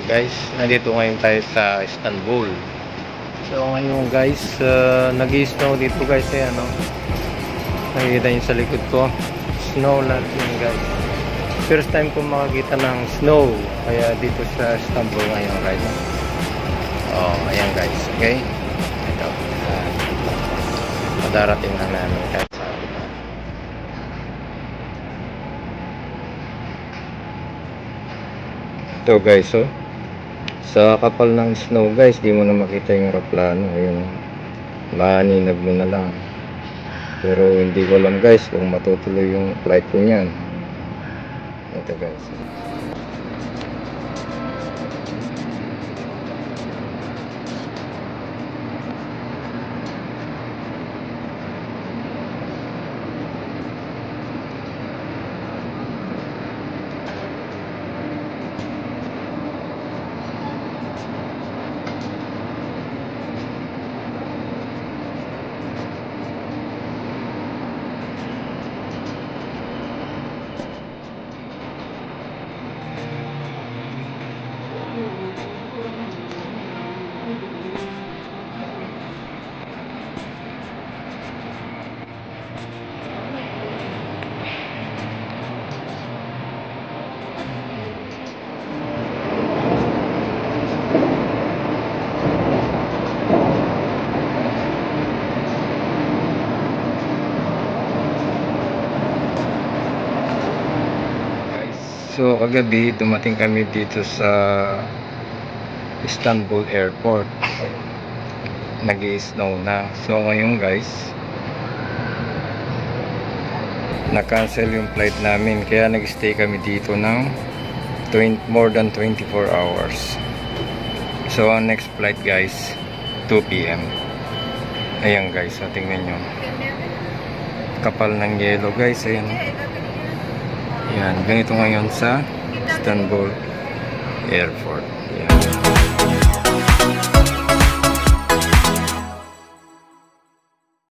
guys, nandito ngayon tayo sa Istanbul. So ngayon guys, nag-i-snow dito guys, ano. Nakikita niyo sa likod ko, snow lahat yun guys. First time ko makakita ng snow, kaya dito sa Istanbul ngayon guys. Oh, ayan guys, okay. Ito, madarating na namin kahit sa ito guys, oh. Sa kapal ng snow guys, di mo na makita yung aeroplano. Ayun, maaninag mo na lang. Pero hindi ko alam guys kung matutuloy yung flight ko niyan. Ito guys. So kagabi dumating kami dito sa Istanbul Airport. Nag-i-snow na. So ngayon guys, na-cancel yung flight namin, kaya nag-stay kami dito ng more than 24 hours. So ang next flight guys, 2 PM. Ayan guys, so tingnan nyo, kapal ng yelo guys. Ayan, yan, ganito ngayon sa Istanbul Airport. Yan.